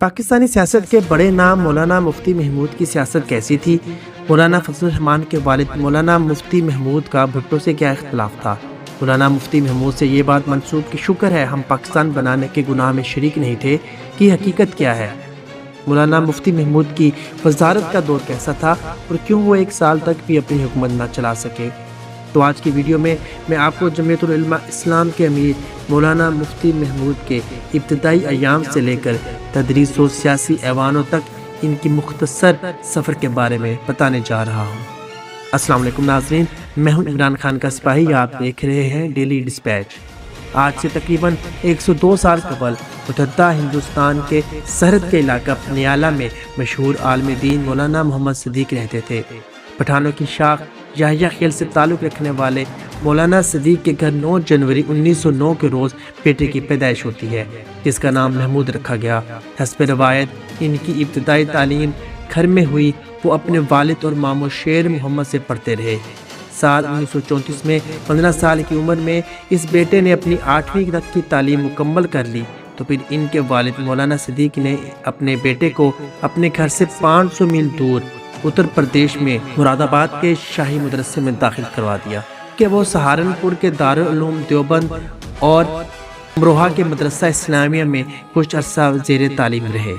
پاکستانی سیاست کے بڑے نام مولانا مفتی محمود کی سیاست کیسی تھی؟ مولانا فضل الرحمان کے والد مولانا مفتی محمود کا بھٹو سے کیا اختلاف تھا؟ مولانا مفتی محمود سے یہ بات منسوب کہ شکر ہے ہم پاکستان بنانے کے گناہ میں شریک نہیں تھے کی حقیقت کیا ہے؟ مولانا مفتی محمود کی وزارت کا دور کیسا تھا اور کیوں وہ 1 سال تک بھی اپنی حکومت نہ چلا سکے؟ تو آج کی ویڈیو میں آپ کو جمعیت العلماء اسلام کے امیر مولانا مفتی محمود کے ابتدائی ایام سے لے کر تدریس و سیاسی ایوانوں تک ان کی مختصر سفر کے بارے میں بتانے جا رہا ہوں۔ السلام علیکم ناظرین، میں ہوں عمران خان کا سپاہی، آپ دیکھ رہے ہیں ڈیلی ڈسپیچ۔ آج سے تقریباً 102 سال قبل متحدہ ہندوستان کے سرحد کے علاقہ نیالہ میں مشہور عالم دین مولانا محمد صدیق رہتے تھے۔ پٹھانوں کی شاخ یحییٰ خیل سے تعلق رکھنے والے مولانا صدیق کے گھر 9 جنوری 1909 کے روز بیٹے کی پیدائش ہوتی ہے، جس کا نام محمود رکھا گیا۔ حسب روایت ان کی ابتدائی تعلیم گھر میں ہوئی۔ وہ اپنے والد اور ماموں شیر محمد سے پڑھتے رہے۔ سال 1934 میں 15 سال کی عمر میں اس بیٹے نے اپنی 8ویں تک کی تعلیم مکمل کر لی تو پھر ان کے والد مولانا صدیق نے اپنے بیٹے کو اپنے گھر سے 500 میل دور اتر پردیش میں مراد آباد کے شاہی مدرسے میں داخل کروا دیا کہ وہ سہارنپور کے دارالعلوم دیوبند اور امروہہ کے مدرسہ اسلامیہ میں کچھ عرصہ زیر تعلیم رہے۔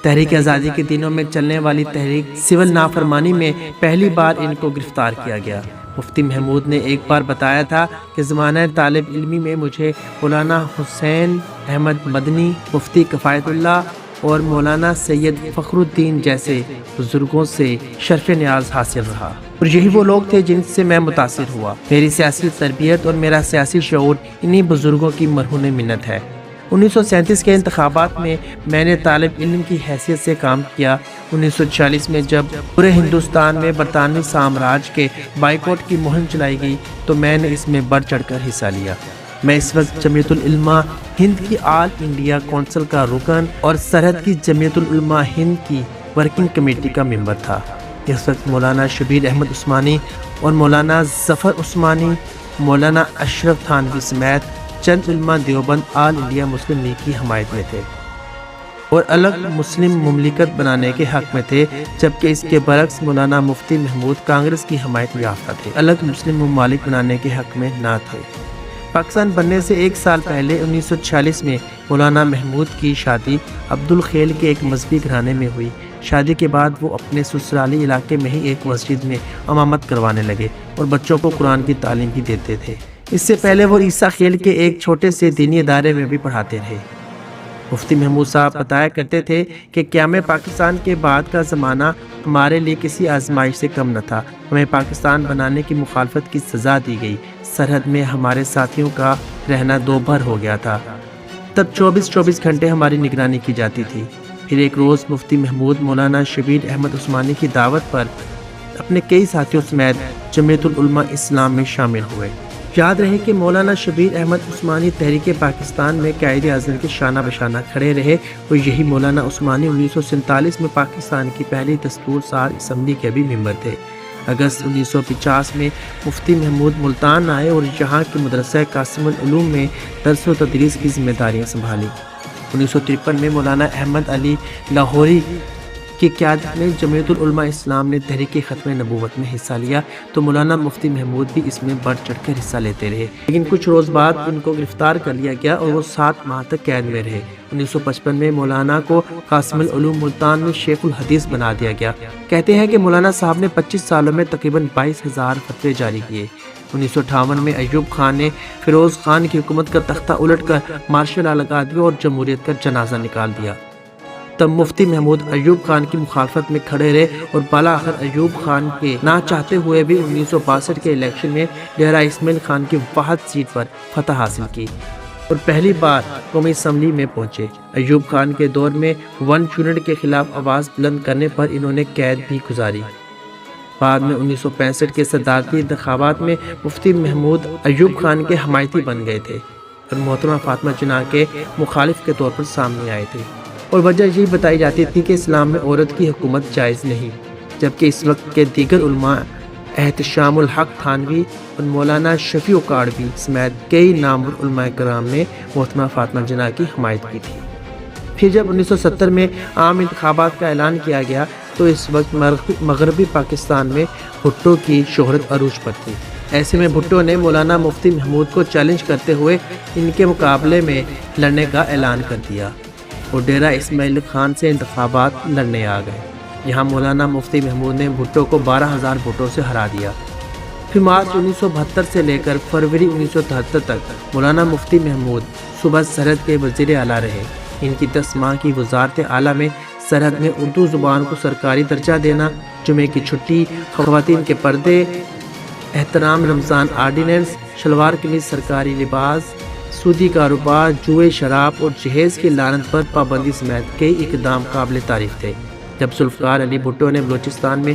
تحریک آزادی کے دنوں میں چلنے والی تحریک سول نافرمانی میں پہلی بار ان کو گرفتار کیا گیا۔ مفتی محمود نے ایک بار بتایا تھا کہ زمانہ طالب علمی میں مجھے مولانا حسین احمد مدنی، مفتی کفایت اللہ اور مولانا سید فخر الدین جیسے بزرگوں سے شرف نیاز حاصل رہا، اور یہی وہ لوگ تھے جن سے میں متاثر ہوا۔ میری سیاسی تربیت اور میرا سیاسی شعور انہی بزرگوں کی مرہون منت ہے۔ 1937 کے انتخابات میں میں نے طالب علم کی حیثیت سے کام کیا۔ 1946 میں جب پورے ہندوستان میں برطانوی سامراج کے بائیکاٹ کی مہم چلائی گئی تو میں نے اس میں بڑھ چڑھ کر حصہ لیا۔ میں اس وقت جمعیت العلماء ہند کی آل انڈیا کونسل کا رکن اور سرحد کی جمعیت العلماء ہند کی ورکنگ کمیٹی کا ممبر تھا۔ اس وقت مولانا شبیر احمد عثمانی اور مولانا ظفر عثمانی، مولانا اشرف تھانوی سمیت چند علماء دیوبند آل انڈیا مسلم لیگ کی حمایت میں تھے اور الگ مسلم مملکت بنانے کے حق میں تھے، جبکہ اس کے برعکس مولانا مفتی محمود کانگریس کی حمایت میں یافتہ تھے، الگ مسلم ممالک بنانے کے حق میں نہ تھے۔ پاکستان بننے سے 1 سال پہلے 1946 میں مولانا محمود کی شادی عبدالخیل کے ایک مذہبی گھرانے میں ہوئی۔ شادی کے بعد وہ اپنے سسرالی علاقے میں ہی ایک مسجد میں امامت کروانے لگے اور بچوں کو قرآن کی تعلیم بھی دیتے تھے۔ اس سے پہلے وہ عیسیٰ خیل کے ایک چھوٹے سے دینی ادارے میں بھی پڑھاتے رہے۔ مفتی محمود صاحب بتایا کرتے تھے کہ قیام پاکستان کے بعد کا زمانہ ہمارے لیے کسی آزمائش سے کم نہ تھا۔ ہمیں پاکستان بنانے کی مخالفت کی سزا دی گئی۔ سرحد میں ہمارے ساتھیوں کا رہنا 2 بھر ہو گیا تھا۔ تب 24 گھنٹے ہماری نگرانی کی جاتی تھی۔ پھر ایک روز مفتی محمود مولانا شبیر احمد عثمانی کی دعوت پر اپنے کئی ساتھیوں سمیت جمعیت العلماء اسلام میں شامل ہوئے۔ یاد رہے کہ مولانا شبیر احمد عثمانی تحریک پاکستان میں قائد اعظم کے شانہ بشانہ کھڑے رہے اور یہی مولانا عثمانی 1947 میں پاکستان کی پہلی دستور ساز اسمبلی کے بھی ممبر تھے۔ اگست 1950 میں مفتی محمود ملتان آئے اور یہاں کے مدرسہ قاسم العلوم میں درس و تدریس کی ذمہ داریاں سنبھالی۔ 1953 میں مولانا احمد علی لاہوری کی قیادت میں جمعیت العلماء اسلام نے تحریک ختم نبوت میں حصہ لیا تو مولانا مفتی محمود بھی اس میں بڑھ چڑھ کر حصہ لیتے رہے، لیکن کچھ روز بعد ان کو گرفتار کر لیا گیا اور وہ 7 ماہ تک قید میں رہے۔ 1955 میں مولانا کو قاسم العلوم ملتان میں شیخ الحدیث بنا دیا گیا۔ کہتے ہیں کہ مولانا صاحب نے 25 سالوں میں تقریباً 22,000 فتوے جاری کیے۔ 1958 میں ایوب خان نے فیروز خان کی حکومت کا تختہ الٹ کر مارشل لا لگا دیا اور جمہوریت کا جنازہ نکال دیا۔ تب مفتی محمود ایوب خان کی مخالفت میں کھڑے رہے اور بالآخر ایوب خان کے نہ چاہتے ہوئے بھی 1962 کے الیکشن میں ڈیرہ اسماعیل خان کی واحد سیٹ پر فتح حاصل کی اور پہلی بار قومی اسمبلی میں پہنچے۔ ایوب خان کے دور میں 1 یونٹ کے خلاف آواز بلند کرنے پر انہوں نے قید بھی گزاری۔ بعد میں 1965 کے صدارتی انتخابات میں مفتی محمود ایوب خان کے حمایتی بن گئے تھے اور محترمہ فاطمہ جناح کے مخالف کے طور پر سامنے آئے تھے، اور وجہ یہ بتائی جاتی تھی کہ اسلام میں عورت کی حکومت جائز نہیں، جبکہ اس وقت کے دیگر علماء احتشام الحق تھانوی اور مولانا شفیع کاڑوی سمیت کئی نامور علماء کرام نے محترمہ فاطمہ جناح کی حمایت کی تھی۔ پھر جب 1970 میں عام انتخابات کا اعلان کیا گیا تو اس وقت مغربی پاکستان میں بھٹو کی شہرت عروج پر تھی۔ ایسے میں بھٹو نے مولانا مفتی محمود کو چیلنج کرتے ہوئے ان کے مقابلے میں لڑنے کا اعلان کر دیا اور ڈیرہ اسماعیل خان سے انتخابات لڑنے آ گئے۔ یہاں مولانا مفتی محمود نے بھٹو کو 12,000 ووٹوں سے ہرا دیا۔ پھر مارچ 1972 سے لے کر فروری 1973 تک مولانا مفتی محمود صوبہ سرحد کے وزیر اعلیٰ رہے۔ ان کی 10 ماہ کی وزارت اعلیٰ میں سرحد میں اردو زبان کو سرکاری درجہ دینا، جمعے کی چھٹی، خواتین کے پردے، احترام رمضان آرڈیننس، شلوار قمیض سرکاری لباس، سودی کاروبار، جوئے، شراب اور جہیز کی لعنت پر پابندی سمیت کئی اقدام قابل تعریف تھے۔ جب ذوالفقار علی بھٹو نے بلوچستان میں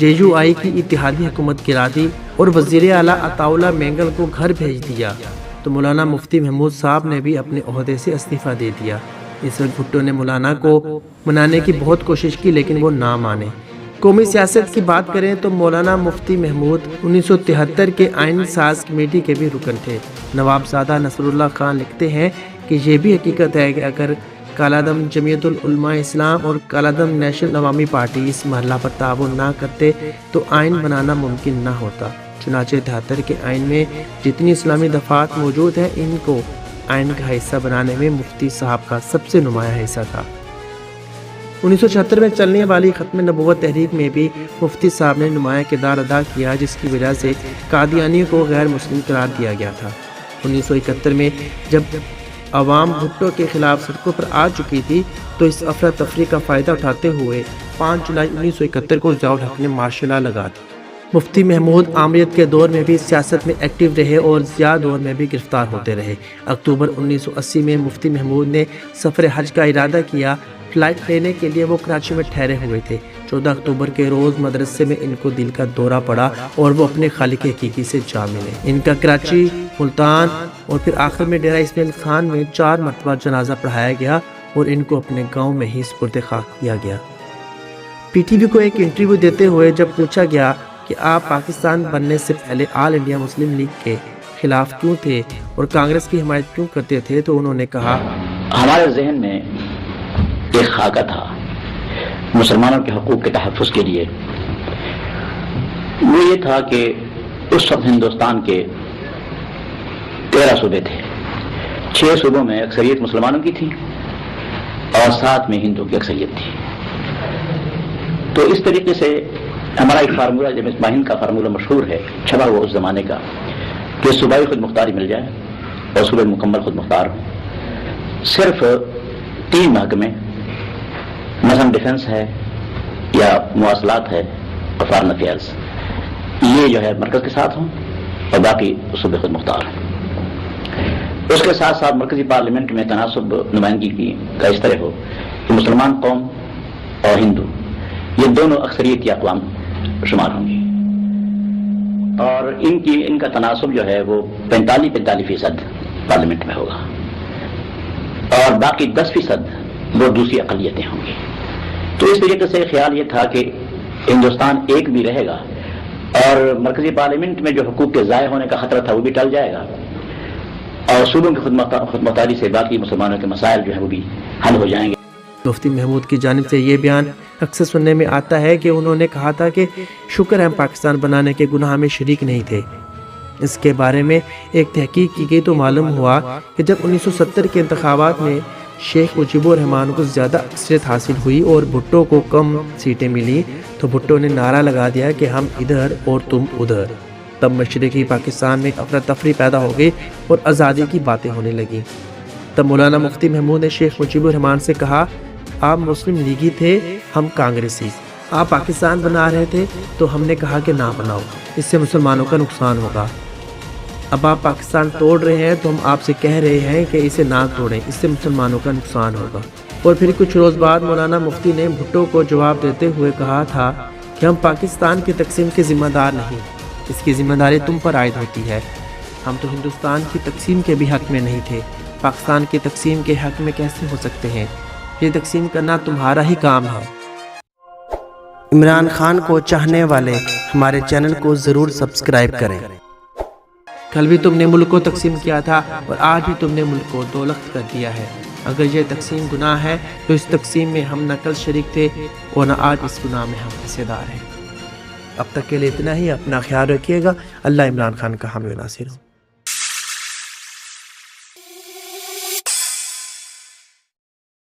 JUI کی اتحادی حکومت گرا دی اور وزیر اعلیٰ عطا اللہ مینگل کو گھر بھیج دیا تو مولانا مفتی محمود صاحب نے بھی اپنے عہدے سے استعفیٰ دے دیا۔ اس وقت بھٹو نے مولانا کو منانے کی بہت کوشش کی لیکن وہ نہ مانے۔ قومی سیاست کی بات کریں تو مولانا مفتی محمود 1973 کے آئین ساز کمیٹی کے بھی رکن تھے۔ نواب زادہ نصر اللہ خان لکھتے ہیں کہ یہ بھی حقیقت ہے کہ اگر کالعدم جمعیت العلماء اسلام اور کالعدم نیشنل عوامی پارٹی اس مرحلہ پر تعاون نہ کرتے تو آئین بنانا ممکن نہ ہوتا۔ چنانچہ 73 کے آئین میں جتنی اسلامی دفعات موجود ہیں ان کو آئین کا حصہ بنانے میں مفتی صاحب کا سب سے نمایاں حصہ تھا۔ 1976 میں چلنے والی ختم نبوت تحریک میں بھی مفتی صاحب نے نمایاں کردار ادا کیا، جس کی وجہ سے قادیانی کو غیر مسلم قرار دیا گیا تھا۔ 1971 میں جب عوام بھٹو کے خلاف سڑکوں پر آ چکی تھی تو اس افراتفری کا فائدہ اٹھاتے ہوئے 5 جولائی 1971 کو ضیاء الحق نے مارشل لا لگا دی۔ مفتی محمود آمریت کے دور میں بھی سیاست میں ایکٹیو رہے اور ضیاء دور میں بھی گرفتار ہوتے رہے۔ اکتوبر 1980 میں مفتی محمود نے سفر حج کا ارادہ کیا۔ فلائٹ لینے کے لیے وہ کراچی میں ٹھہرے ہوئے تھے۔ 14 اکتوبر کے روز مدرسے میں ان کو دل کا دورہ پڑا اور وہ اپنے خالق حقیقی سے جا ملے۔ ان کا کراچی، ملتان اور پھر آخر میں ڈیرہ اسماعیل خان میں 4 مرتبہ جنازہ پڑھایا گیا اور ان کو اپنے گاؤں میں ہی سپرد خاک کیا گیا۔ PTV کو ایک انٹرویو دیتے ہوئے جب پوچھا گیا کہ آپ پاکستان بننے سے پہلے آل انڈیا مسلم لیگ کے خلاف کیوں تھے اور کانگریس کی حمایت کیوں کرتے تھے تو انہوں نے کہا، ہمارے ذہن میں ایک خاکہ تھا مسلمانوں کے حقوق کے تحفظ کے لیے۔ وہ یہ تھا کہ اس وقت ہندوستان کے 13 صوبے تھے۔ 6 صوبوں میں اکثریت مسلمانوں کی تھی اور 7 میں ہندوؤں کی اکثریت تھی۔ تو اس طریقے سے ہمارا ایک فارمولہ، جب اسماعیل کا فارمولہ مشہور ہے، چھپا ہوا اس زمانے کا، کہ صوبائی خود مختاری مل جائے اور صوبے مکمل خود مختار ہو۔ صرف 3 محکمے، مثلا ڈیفنس ہے یا مواصلات ہے اور فارن افیئرس، یہ جو ہے مرکز کے ساتھ ہوں اور باقی صوبے خود مختار ہوں۔ اس کے ساتھ ساتھ مرکزی پارلیمنٹ میں تناسب نمائندگی کا اس طرح ہو کہ مسلمان قوم اور ہندو یہ دونوں اکثریتی اقوام شمار ہوں گی اور ان کا تناسب جو ہے وہ 45% پارلیمنٹ میں ہوگا اور باقی 10% وہ دوسری اقلیتیں ہوں گی۔ تو اس طریقے سے خیال یہ تھا کہ ہندوستان ایک بھی رہے گا اور مرکزی پارلیمنٹ میں جو حقوق کے ضائع ہونے کا خطرہ تھا وہ بھی ٹل جائے گا اور صوبوں کی خود مختاری سے باقی مسلمانوں کے مسائل جو ہیں وہ بھی حل ہو جائیں گے۔ مفتی محمود کی جانب سے یہ بیان اکثر سننے میں آتا ہے کہ انہوں نے کہا تھا کہ شکر ہے ہم پاکستان بنانے کے گناہ میں شریک نہیں تھے۔ اس کے بارے میں ایک تحقیق کی گئی تو معلوم ہوا کہ جب 1970 کے انتخابات میں شیخ مجیب الرحمان کو زیادہ اکثریت حاصل ہوئی اور بھٹو کو کم سیٹیں ملی تو بھٹو نے نعرہ لگا دیا کہ ہم ادھر اور تم ادھر۔ تب مشرقی پاکستان میں افراتفری پیدا ہو گئی اور آزادی کی باتیں ہونے لگیں۔ تب مولانا مفتی محمود نے شیخ مجیب الرحمان سے کہا، آپ مسلم لیگی تھے، ہم کانگریسی، آپ پاکستان بنا رہے تھے تو ہم نے کہا کہ نہ بناؤ، اس سے مسلمانوں کا نقصان ہوگا۔ اب آپ پاکستان توڑ رہے ہیں تو ہم آپ سے کہہ رہے ہیں کہ اسے نہ توڑیں، اس سے مسلمانوں کا نقصان ہوگا۔ اور پھر کچھ روز بعد مولانا مفتی نے بھٹو کو جواب دیتے ہوئے کہا تھا کہ ہم پاکستان کی تقسیم کے ذمہ دار نہیں، اس کی ذمہ داری تم پر عائد ہوتی ہے۔ ہم تو ہندوستان کی تقسیم کے بھی حق میں نہیں تھے، پاکستان کی تقسیم کے حق میں کیسے ہو سکتے ہیں؟ یہ تقسیم کرنا تمہارا ہی کام ہے۔ عمران خان کو چاہنے والے ہمارے چینل کو ضرور سبسکرائب کریں۔ کل بھی تم نے ملک کو تقسیم کیا تھا اور آج بھی تم نے ملک کو دو لخت کر دیا ہے۔ اگر یہ تقسیم گناہ ہے تو اس تقسیم میں ہم نہ کل شریک تھے اور نہ آج اس گناہ میں ہم حصے دار ہیں۔ اب تک کے لیے اتنا ہی، اپنا خیال رکھیے گا۔ اللہ عمران خان کا حامی و ناصر ہوں۔